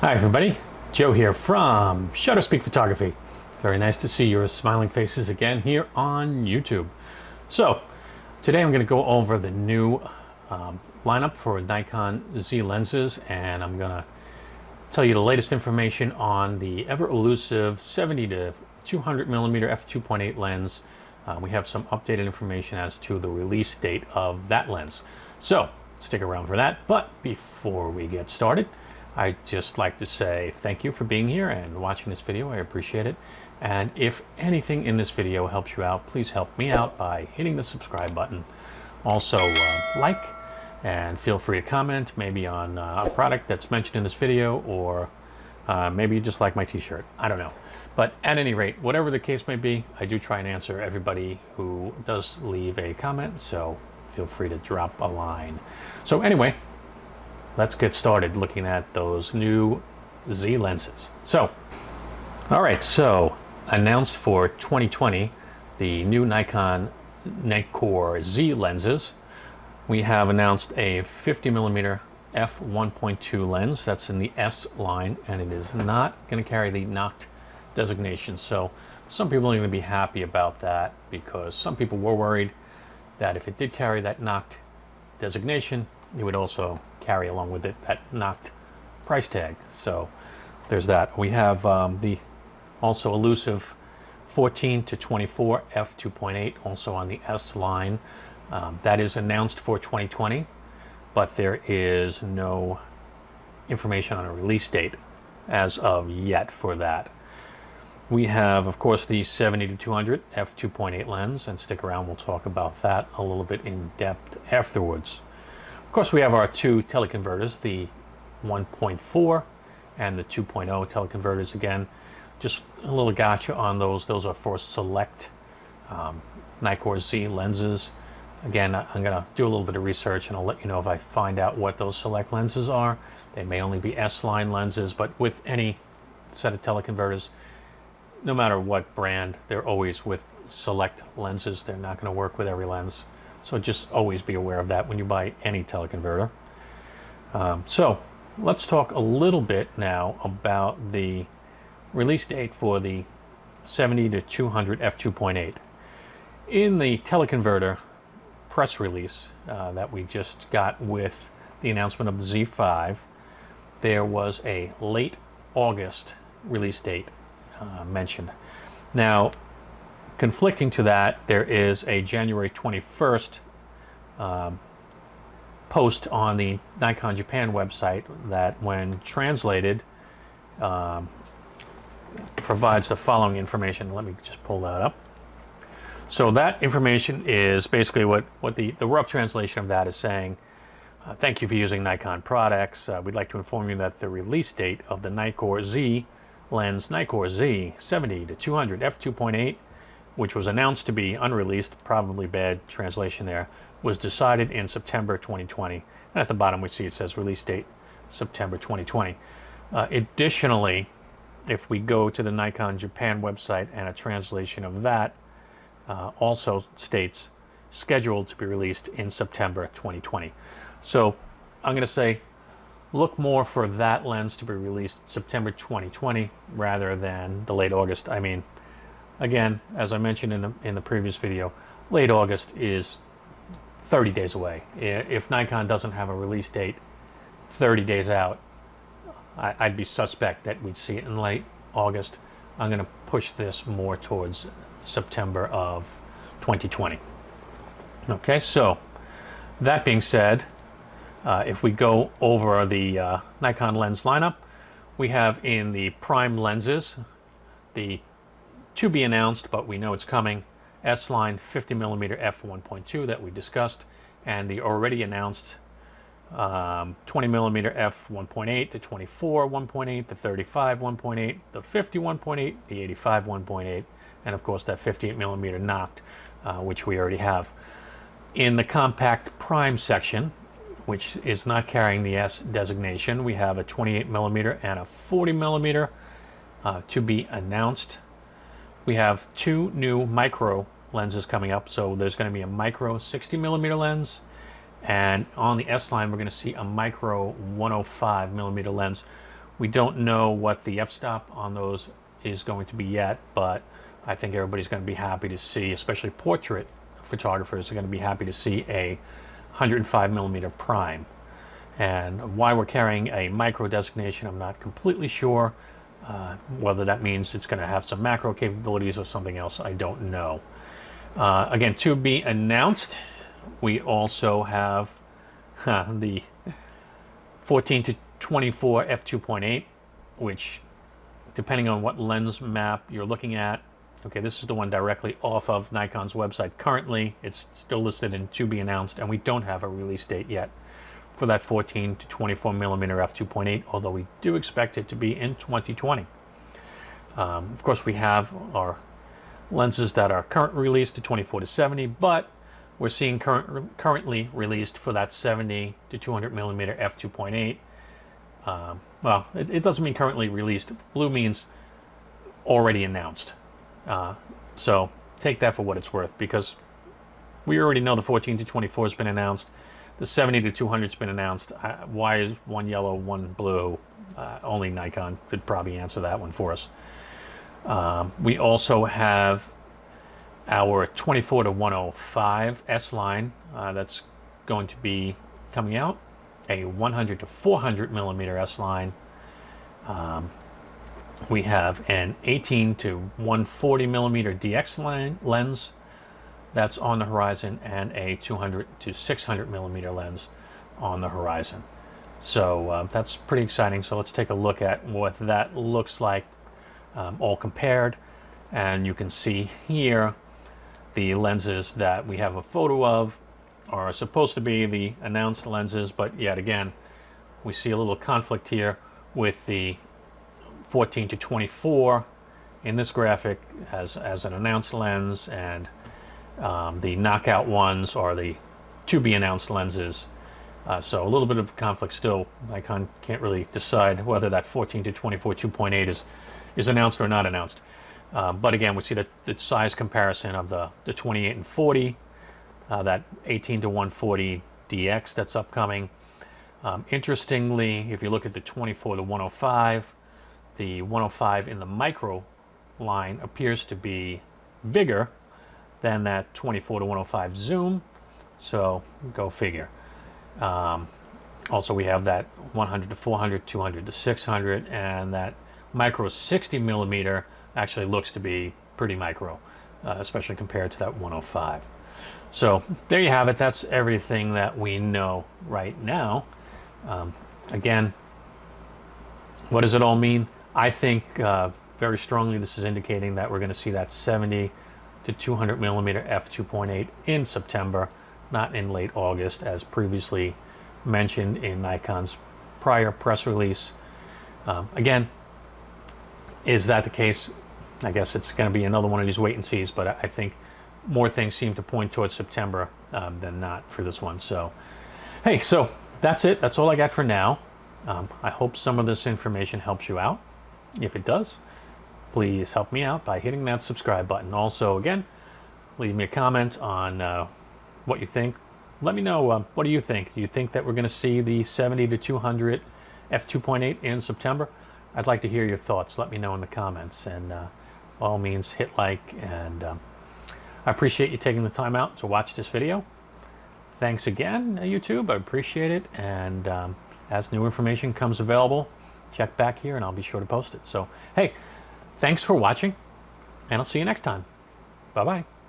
Hi everybody, Joe here from SHUTTERSPEAK Photography. Very nice to see your smiling faces again here on YouTube. So, today I'm going to go over the new lineup for Nikon Z lenses, and I'm going to tell you the latest information on the ever elusive 70 to 200 millimeter f2.8 lens. We have some updated information as to the release date of that lens. So, stick around for that, but before we get started, I'd just like to say thank you for being here and watching this video. I appreciate it. And if anything in this video helps you out, please help me out by hitting the subscribe button. Also, like, and feel free to comment maybe on a product that's mentioned in this video, or maybe you just like my t-shirt. I don't know. But at any rate, whatever the case may be, I do try and answer everybody who does leave a comment, so feel free to drop a line. So anyway, let's get started looking at those new Z lenses. So, all right, so announced for 2020, the new Nikon NIKKOR Z lenses. We have announced a 50 millimeter f1.2 lens. That's in the S line, and it is not going to carry the NOCT designation. So some people are going to be happy about that, because some people were worried that if it did carry that NOCT designation, it would also carry along with it that NOCT price tag. So there's that. We have the also elusive 14 to 24 f2.8 also on the S line. That is announced for 2020, but there is no information on a release date as of yet for that. We have, of course, the 70 to 200 f2.8 lens, and stick around, we'll talk about that a little bit in depth afterwards. Of course, we have our two teleconverters, the 1.4 and the 2.0 teleconverters. Again, just a little gotcha on those. Those are for select NIKKOR Z lenses. Again, I'm going to do a little bit of research, and I'll let you know if I find out what those select lenses are. They may only be S-line lenses, but with any set of teleconverters, no matter what brand, they're always with select lenses. They're not going to work with every lens. So just always be aware of that when you buy any teleconverter. So let's talk a little bit now about the release date for the 70 to 200 f2.8. In the teleconverter press release that we just got with the announcement of the Z5, there was a late August release date mentioned. Now, conflicting to that, there is a January 21st post on the Nikon Japan website that, when translated, provides the following information. Let me just pull that up. So that information is basically what the rough translation of that is saying. Thank you for using Nikon products. We'd like to inform you that the release date of the NIKKOR Z lens, NIKKOR Z 70 to 200 f2.8, which was announced to be unreleased, probably bad translation there, was decided in September 2020. And at the bottom we see it says release date September 2020. Additionally, if we go to the Nikon Japan website, and a translation of that also states scheduled to be released in September 2020. So I'm going to say look more for that lens to be released September 2020 rather than the late August. I mean, again, as I mentioned in the previous video, late August is 30 days away. If Nikon doesn't have a release date 30 days out, I'd be suspect that we'd see it in late August. I'm going to push this more towards September of 2020. Okay, so that being said, if we go over the Nikon lens lineup, we have in the prime lenses, the to be announced, but we know it's coming, S-line 50 millimeter f1.2 that we discussed, and the already announced 20 millimeter f1.8, the 24 1.8, the 35 1.8, the 50 1.8, the 85 1.8, and of course that 58 millimeter NOCT, which we already have. In the compact prime section, which is not carrying the S designation, we have a 28 millimeter and a 40 millimeter to be announced. We have two new micro lenses coming up. So there's going to be a micro 60 millimeter lens, and on the S line we're going to see a micro 105 millimeter lens, We don't know what the f-stop on those is going to be yet, but I think everybody's going to be happy to see, especially portrait photographers are going to be happy to see a 105mm prime. And why we're carrying a micro designation, I'm not completely sure. Whether that means it's going to have some macro capabilities or something else, I don't know. Again, to be announced, we also have the 14 to 24 f2.8, which, depending on what lens map you're looking at, okay, this is the one directly off of Nikon's website. Currently, it's still listed in to be announced, and we don't have a release date yet for that 14 to 24mm f2.8, although we do expect it to be in 2020. Of course, we have our lenses that are currently released to 24 to 70, but we're seeing currently released for that 70 to 200mm f2.8. Well, it doesn't mean currently released. Blue means already announced. So take that for what it's worth, because we already know the 14 to 24 has been announced. The 70 to 200 has been announced. Why is one yellow, one blue? Only Nikon could probably answer that one for us. We also have our 24 to 105 S line that's going to be coming out. A 100 to 400mm S line. We have an 18 to 140mm DX lens that's on the horizon, and a 200 to 600mm lens on the horizon. So that's pretty exciting. So let's take a look at what that looks like all compared. And you can see here the lenses that we have a photo of are supposed to be the announced lenses, but yet again we see a little conflict here with the 14 to 24 in this graphic as an announced lens, and the knockout ones are the to be announced lenses. So a little bit of conflict still. Nikon can't really decide whether that 14 to 24 2.8 is announced or not announced. But again, we see the size comparison of the 28 and 40, that 18 to 140 DX that's upcoming. Interestingly, if you look at the 24 to 105, the 105 in the micro line appears to be bigger than that 24 to 105 zoom, so go figure. Also, we have that 100 to 400, 200 to 600, and that micro 60mm actually looks to be pretty micro, especially compared to that 105. So there you have it. That's everything that we know right now. Again, what does it all mean? I think very strongly this is indicating that we're going to see that 70 to 200mm f2.8 in September, not in late August as previously mentioned in Nikon's prior press release. Again, is that the case? I guess it's going to be another one of these wait and sees, but I think more things seem to point towards September than not for this one. So hey, so that's it. That's all I got for now. I hope some of this information helps you out. If it does, please help me out by hitting that subscribe button. Also, again, leave me a comment on what you think. Let me know, what do you think? Do you think that we're going to see the 70 to 200 f2.8 in September? I'd like to hear your thoughts. Let me know in the comments, and by all means hit like, and I appreciate you taking the time out to watch this video. Thanks again, YouTube. I appreciate it, and as new information comes available, check back here and I'll be sure to post it. So hey, thanks for watching, and I'll see you next time. Bye bye.